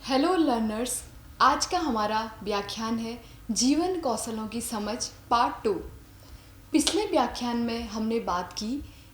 Hello learners. आज का हमारा व्याख्यान है जीवन कौशलों की समझ पार्ट 2। पिछले व्याख्यान में हमने बात की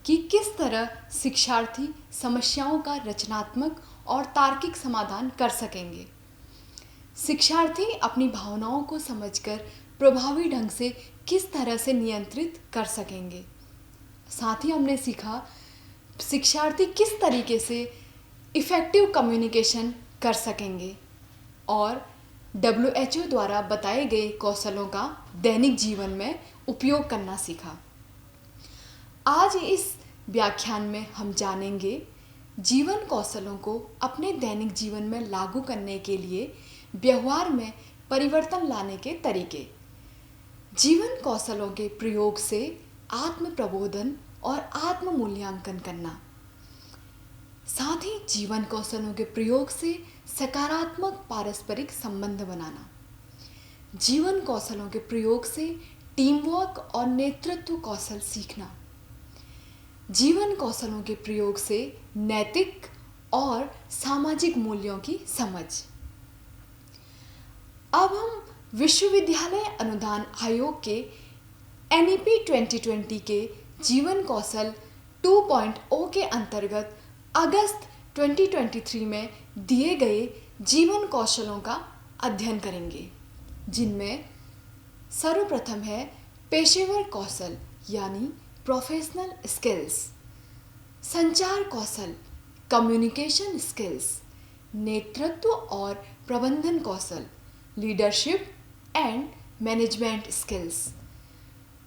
कि किस तरह शिक्षार्थी समस्याओं का रचनात्मक और तार्किक समाधान कर सकेंगे। शिक्षार्थी अपनी भावनाओं को समझकर प्रभावी ढंग से किस तरह से नियंत्रित कर सकेंगे। साथ ही हमने सीखा शिक्षार्थी किस तरीके से इफ़ेक्टिव कम्युनिकेशन कर सकेंगे और WHO द्वारा बताए गए कौशलों का दैनिक जीवन में उपयोग करना सीखा। आज इस व्याख्यान में हम जानेंगे जीवन कौशलों को अपने दैनिक जीवन में लागू करने के लिए व्यवहार में परिवर्तन लाने के तरीके, जीवन कौशलों के प्रयोग से आत्म प्रबोधन और आत्म मूल्यांकन करना, साथ ही जीवन कौशलों के प्रयोग से सकारात्मक पारस्परिक संबंध बनाना, जीवन कौशलों के प्रयोग से टीम वर्क और नेतृत्व कौशल सीखना, जीवन कौशलों के प्रयोग से नैतिक और सामाजिक मूल्यों की समझ। अब हम विश्वविद्यालय अनुदान आयोग के NEP 2020 के जीवन कौशल 2.0 के अंतर्गत अगस्त 2023 में दिए गए जीवन कौशलों का अध्ययन करेंगे, जिनमें सर्वप्रथम है पेशेवर कौशल यानी प्रोफेशनल स्किल्स, संचार कौशल कम्युनिकेशन स्किल्स, नेतृत्व और प्रबंधन कौशल लीडरशिप एंड मैनेजमेंट स्किल्स,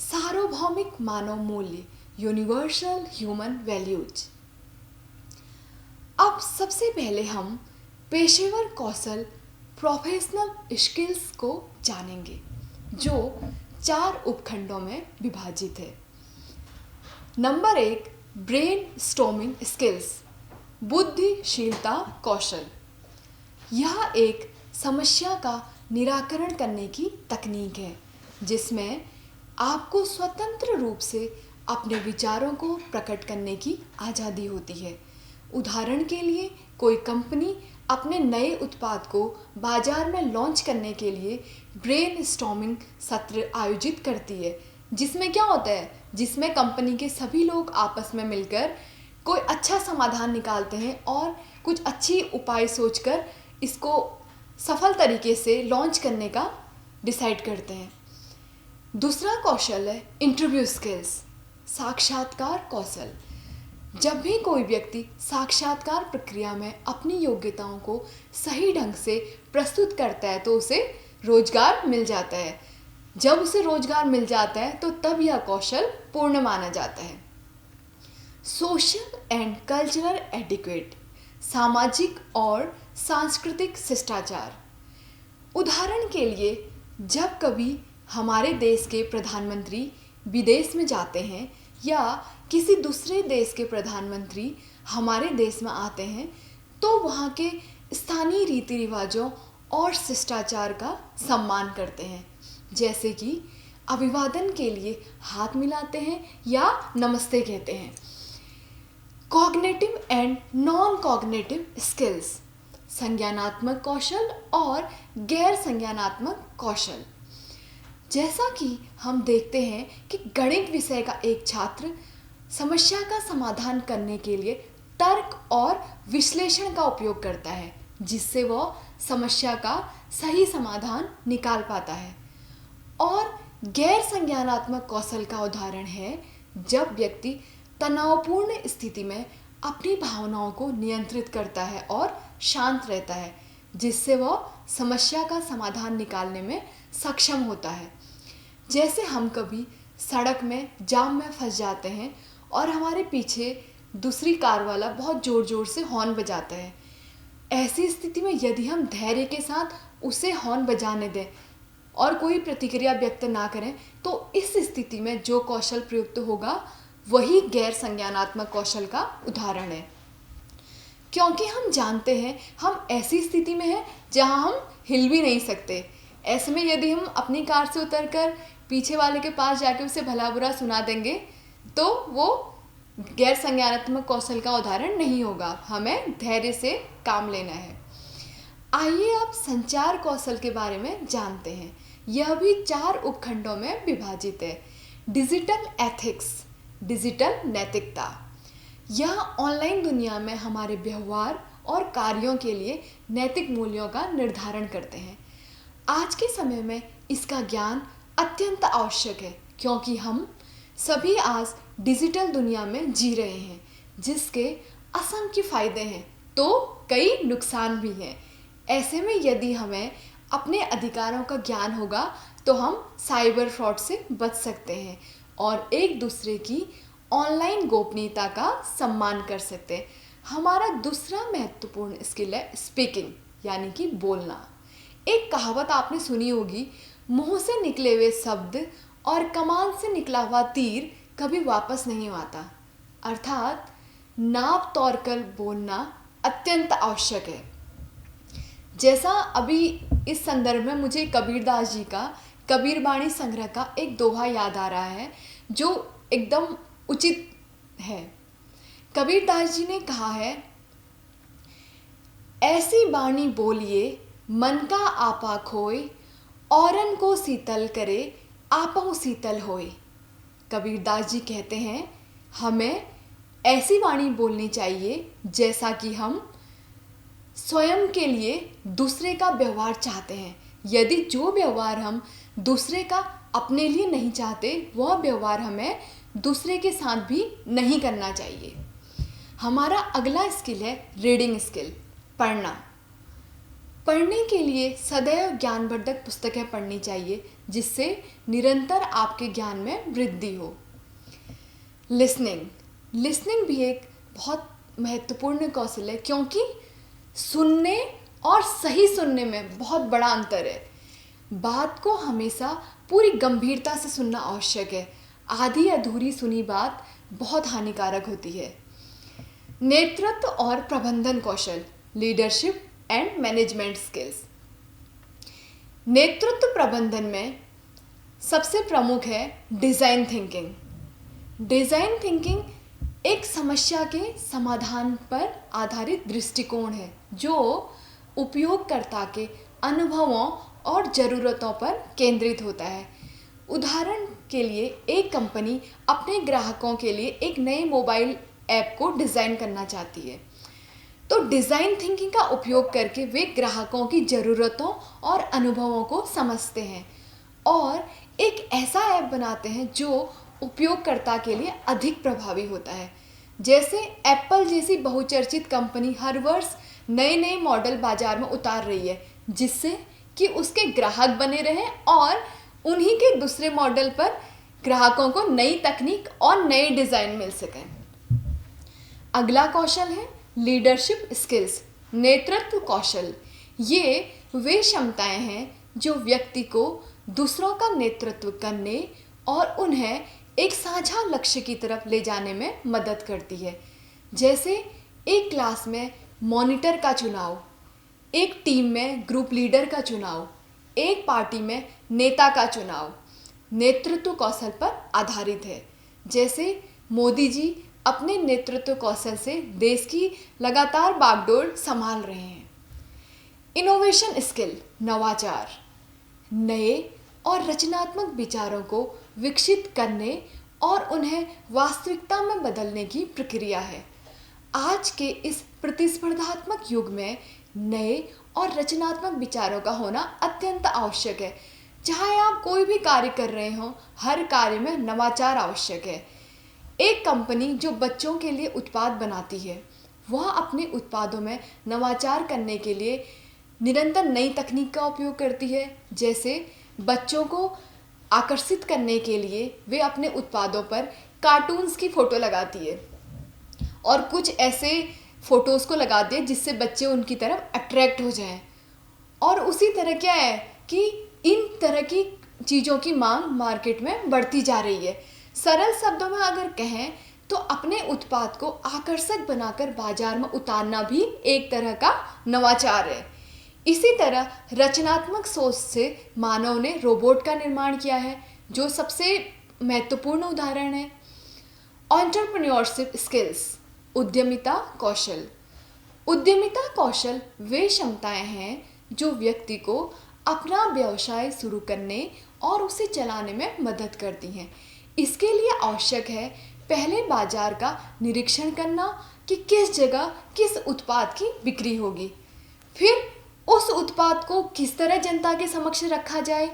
सार्वभौमिक मानव मूल्य यूनिवर्सल ह्यूमन वैल्यूज। अब सबसे पहले हम पेशेवर कौशल प्रोफेशनल स्किल्स को जानेंगे, जो 4 उपखंडों में विभाजित है। नंबर 1 ब्रेन स्टॉर्मिंग स्किल्स, बुद्धिशीलता कौशल। यह एक समस्या का निराकरण करने की तकनीक है जिसमें आपको स्वतंत्र रूप से अपने विचारों को प्रकट करने की आज़ादी होती है। उदाहरण के लिए कोई कंपनी अपने नए उत्पाद को बाजार में लॉन्च करने के लिए ब्रेन स्टॉर्मिंग सत्र आयोजित करती है, जिसमें क्या होता है, जिसमें कंपनी के सभी लोग आपस में मिलकर कोई अच्छा समाधान निकालते हैं और कुछ अच्छी उपाय सोचकर इसको सफल तरीके से लॉन्च करने का डिसाइड करते हैं। दूसरा कौशल है इंटरव्यू स्किल्स, साक्षात्कार कौशल। जब भी कोई व्यक्ति साक्षात्कार प्रक्रिया में अपनी योग्यताओं को सही ढंग से प्रस्तुत करता है तो उसे रोजगार मिल जाता है। जब उसे रोजगार मिल जाता है तो तब यह कौशल पूर्ण माना जाता है। सोशल एंड कल्चरल एटिक्वेट, सामाजिक और सांस्कृतिक शिष्टाचार। उदाहरण के लिए जब कभी हमारे देश के प्रधानमंत्री विदेश में जाते हैं या किसी दूसरे देश के प्रधानमंत्री हमारे देश में आते हैं तो वहाँ के स्थानीय रीति रिवाजों और शिष्टाचार का सम्मान करते हैं, जैसे कि अभिवादन के लिए हाथ मिलाते हैं या नमस्ते कहते हैं। Cognitive and non cognitive skills, संज्ञानात्मक कौशल और गैर संज्ञानात्मक कौशल। जैसा कि हम देखते हैं कि गणित विषय का एक छात्र समस्या का समाधान करने के लिए तर्क और विश्लेषण का उपयोग करता है, जिससे वह समस्या का सही समाधान निकाल पाता है। और गैर संज्ञानात्मक कौशल का उदाहरण है जब व्यक्ति तनावपूर्ण स्थिति में अपनी भावनाओं को नियंत्रित करता है और शांत रहता है, जिससे वह समस्या का समाधान निकालने में सक्षम होता है। जैसे हम कभी सड़क में जाम में फंस जाते हैं और हमारे पीछे दूसरी कार वाला बहुत ज़ोर ज़ोर से हॉर्न बजाता है। ऐसी स्थिति में यदि हम धैर्य के साथ उसे हॉर्न बजाने दें और कोई प्रतिक्रिया व्यक्त ना करें तो इस स्थिति में जो कौशल प्रयुक्त होगा वही गैर संज्ञानात्मक कौशल का उदाहरण है, क्योंकि हम जानते हैं हम ऐसी स्थिति में हैं जहां हम हिल भी नहीं सकते। ऐसे में यदि हम अपनी कार से उतरकर पीछे वाले के पास जाके उसे भला बुरा सुना देंगे तो वो गैर संज्ञानात्मक कौशल का उदाहरण नहीं होगा। हमें धैर्य से काम लेना है। आइए अब संचार कौशल के बारे में जानते हैं। यह भी 4 उपखंडों में विभाजित है। डिजिटल एथिक्स, डिजिटल नैतिकता। यह ऑनलाइन दुनिया में हमारे व्यवहार और कार्यों के लिए नैतिक मूल्यों का निर्धारण करते हैं। आज के समय में इसका ज्ञान अत्यंत आवश्यक है, क्योंकि हम सभी आज डिजिटल दुनिया में जी रहे हैं, जिसके असंख्य फायदे हैं तो कई नुकसान भी हैं। ऐसे में यदि हमें अपने अधिकारों का ज्ञान होगा तो हम साइबर फ्रॉड से बच सकते हैं और एक दूसरे की ऑनलाइन गोपनीयता का सम्मान कर सकते हैं। हमारा दूसरा महत्वपूर्ण स्किल है स्पीकिंग, यानी कि बोलना। एक कहावत आपने सुनी होगी, मुंह से निकले हुए शब्द और कमान से निकला हुआ तीर कभी वापस नहीं आता। अर्थात नाप तोड़ कर बोलना अत्यंत आवश्यक है। जैसा अभी इस संदर्भ में मुझे कबीरदास जी का कबीरबाणी संग्रह का एक दोहा याद आ रहा है, जो एकदम उचित है। कबीरदास जी ने कहा है, ऐसी बाणी बोलिए मन का आपा खोए, औरन को शीतल करे आपहु शीतल होए। कबीरदास जी कहते हैं, हमें ऐसी वाणी बोलनी चाहिए जैसा कि हम स्वयं के लिए दूसरे का व्यवहार चाहते हैं। यदि जो व्यवहार हम दूसरे का अपने लिए नहीं चाहते, वह व्यवहार हमें दूसरे के साथ भी नहीं करना चाहिए। हमारा अगला स्किल है रीडिंग स्किल, पढ़ना। पढ़ने के लिए सदैव ज्ञानवर्धक पुस्तकें पढ़नी चाहिए, जिससे निरंतर आपके ज्ञान में वृद्धि हो। लिसनिंग भी एक बहुत महत्वपूर्ण कौशल है, क्योंकि सुनने और सही सुनने में बहुत बड़ा अंतर है। बात को हमेशा पूरी गंभीरता से सुनना आवश्यक है। आधी अधूरी सुनी बात बहुत हानिकारक होती है। नेतृत्व और प्रबंधन कौशल, लीडरशिप एंड मैनेजमेंट स्किल्स। नेतृत्व प्रबंधन में सबसे प्रमुख है डिज़ाइन थिंकिंग। डिज़ाइन थिंकिंग एक समस्या के समाधान पर आधारित दृष्टिकोण है, जो उपयोगकर्ता के अनुभवों और ज़रूरतों पर केंद्रित होता है। उदाहरण के लिए, एक कंपनी अपने ग्राहकों के लिए एक नए मोबाइल ऐप को डिज़ाइन करना चाहती है, तो डिज़ाइन थिंकिंग का उपयोग करके वे ग्राहकों की ज़रूरतों और अनुभवों को समझते हैं और एक ऐसा ऐप बनाते हैं जो उपयोगकर्ता के लिए अधिक प्रभावी होता है। जैसे एप्पल जैसी बहुचर्चित कंपनी हर वर्ष नए नए मॉडल बाजार में उतार रही है, जिससे कि उसके ग्राहक बने रहें और उन्हीं के दूसरे मॉडल पर ग्राहकों को नई तकनीक और नए डिज़ाइन मिल सकें। अगला कौशल है लीडरशिप स्किल्स, नेतृत्व कौशल। ये वे क्षमताएं हैं जो व्यक्ति को दूसरों का नेतृत्व करने और उन्हें एक साझा लक्ष्य की तरफ ले जाने में मदद करती है। जैसे एक क्लास में मॉनिटर का चुनाव, एक टीम में ग्रुप लीडर का चुनाव, एक पार्टी में नेता का चुनाव नेतृत्व कौशल पर आधारित है। जैसे मोदी जी अपने नेतृत्व कौशल से देश की लगातार बागडोर संभाल रहे हैं। इनोवेशन स्किल, नवाचार, नए और रचनात्मक विचारों को विकसित करने और उन्हें वास्तविकता में बदलने की प्रक्रिया है। आज के इस प्रतिस्पर्धात्मक युग में नए और रचनात्मक विचारों का होना अत्यंत आवश्यक है। चाहे आप कोई भी कार्य कर रहे हों, हर कार्य में नवाचार आवश्यक है। एक कंपनी जो बच्चों के लिए उत्पाद बनाती है, वह अपने उत्पादों में नवाचार करने के लिए निरंतर नई तकनीक का उपयोग करती है। जैसे बच्चों को आकर्षित करने के लिए वे अपने उत्पादों पर कार्टून्स की फ़ोटो लगाती है और कुछ ऐसे फ़ोटोज़ को लगाती है जिससे बच्चे उनकी तरफ अट्रैक्ट हो जाएं। और उसी तरह क्या है कि इन तरह की चीज़ों की मांग मार्केट में बढ़ती जा रही है। सरल शब्दों में अगर कहें तो अपने उत्पाद को आकर्षक बनाकर बाजार में उतारना भी एक तरह का नवाचार है। इसी तरह रचनात्मक सोच से मानव ने रोबोट का निर्माण किया है, जो सबसे महत्वपूर्ण उदाहरण है। एंटरप्रेन्योरशिप स्किल्स, उद्यमिता कौशल। उद्यमिता कौशल वे क्षमताएं हैं जो व्यक्ति को अपना व्यवसाय शुरू करने और उसे चलाने में मदद करती हैं। इसके लिए आवश्यक है पहले बाजार का निरीक्षण करना कि किस जगह किस उत्पाद की बिक्री होगी, फिर उस उत्पाद को किस तरह जनता के समक्ष रखा जाए।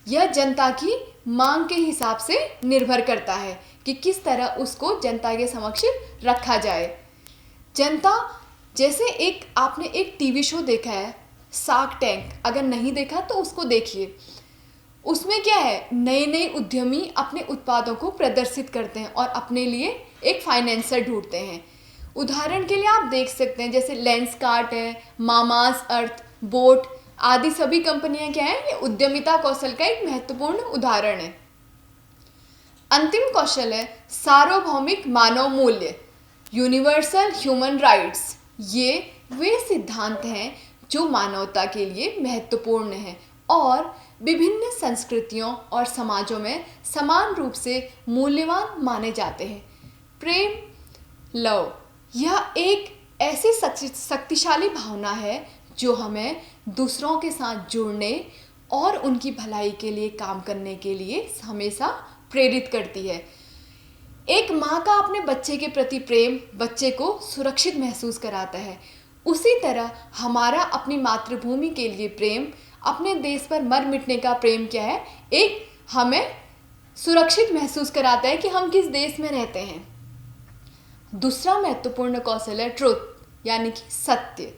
यह जनता की मांग के हिसाब से निर्भर करता है कि किस तरह उसको जनता के समक्ष रखा जाए। जनता जैसे आपने एक टीवी शो देखा है शार्क टैंक, अगर नहीं देखा तो उसको देखिए। उसमें क्या है, नए नए उद्यमी अपने उत्पादों को प्रदर्शित करते हैं और अपने लिए एक फाइनेंसर ढूंढते हैं। उदाहरण के लिए आप देख सकते हैं जैसे लेंसकार्ट है, मामास अर्थ, बोट आदि सभी कंपनियां क्या है, ये उद्यमिता कौशल का एक महत्वपूर्ण उदाहरण है। अंतिम कौशल है सार्वभौमिक मानव मूल्य, यूनिवर्सल ह्यूमन राइट्स। ये वे सिद्धांत हैं जो मानवता के लिए महत्वपूर्ण हैं और विभिन्न संस्कृतियों और समाजों में समान रूप से मूल्यवान माने जाते हैं। प्रेम, लव, यह एक ऐसी शक्तिशाली भावना है जो हमें दूसरों के साथ जुड़ने और उनकी भलाई के लिए काम करने के लिए हमेशा प्रेरित करती है। एक माँ का अपने बच्चे के प्रति प्रेम बच्चे को सुरक्षित महसूस कराता है। उसी तरह हमारा अपनी मातृभूमि के लिए प्रेम, अपने देश पर मर मिटने का प्रेम क्या है, एक हमें सुरक्षित महसूस कराता है कि हम किस देश में रहते हैं। दूसरा महत्वपूर्ण कौशल है ट्रुथ यानी कि सत्य।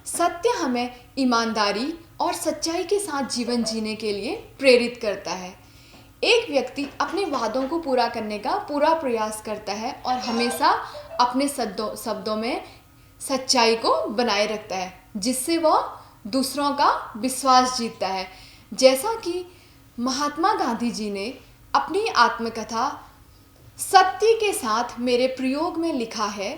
सत्य हमें ईमानदारी और सच्चाई के साथ जीवन जीने के लिए प्रेरित करता है। एक व्यक्ति अपने वादों को पूरा करने का पूरा प्रयास करता है और हमेशा अपने शब्दों में सच्चाई को बनाए रखता है, जिससे वह दूसरों का विश्वास जीतता है। जैसा कि महात्मा गांधी जी ने अपनी आत्मकथा सत्य के साथ मेरे प्रयोग में लिखा है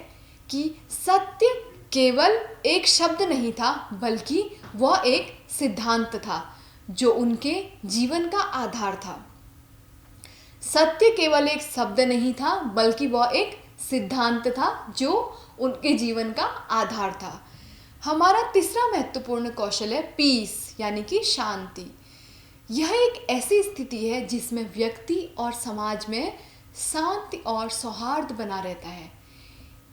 कि सत्य केवल एक शब्द नहीं था, बल्कि वह एक सिद्धांत था जो उनके जीवन का आधार था। सत्य केवल एक शब्द नहीं था, बल्कि वह एक सिद्धांत था जो उनके जीवन का आधार था। हमारा तीसरा महत्वपूर्ण कौशल है पीस यानी कि शांति। यह एक ऐसी स्थिति है जिसमें व्यक्ति और समाज में शांति और सौहार्द बना रहता है।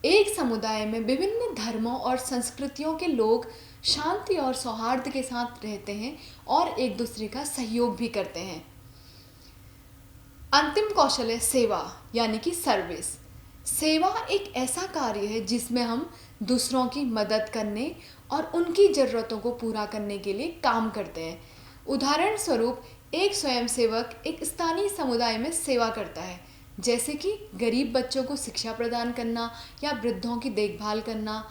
एक समुदाय में विभिन्न धर्मों और संस्कृतियों के लोग शांति और सौहार्द के साथ रहते हैं और एक दूसरे का सहयोग भी करते हैं। अंतिम कौशल है सेवा यानी कि सर्विस। सेवा एक ऐसा कार्य है जिसमें हम दूसरों की मदद करने और उनकी ज़रूरतों को पूरा करने के लिए काम करते हैं। उदाहरण स्वरूप एक स्वयंसेवक एक स्थानीय समुदाय में सेवा करता है, जैसे कि गरीब बच्चों को शिक्षा प्रदान करना या वृद्धों की देखभाल करना।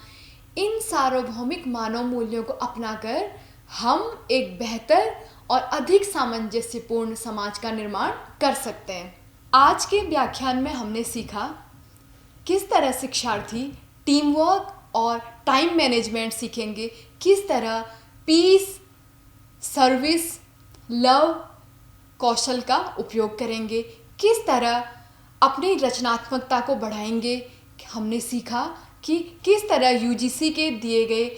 इन सार्वभौमिक मानव मूल्यों को अपनाकर हम एक बेहतर और अधिक सामंजस्यपूर्ण समाज का निर्माण कर सकते हैं। आज के व्याख्यान में हमने सीखा किस तरह शिक्षार्थी टीम वर्क और टाइम मैनेजमेंट सीखेंगे, किस तरह पीस, सर्विस, लव कौशल का उपयोग करेंगे, किस तरह अपनी रचनात्मकता को बढ़ाएंगे। हमने सीखा कि किस तरह यूजीसी के दिए गए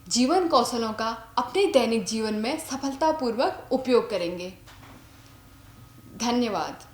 जीवन कौशलों का अपने दैनिक जीवन में सफलतापूर्वक उपयोग करेंगे। धन्यवाद।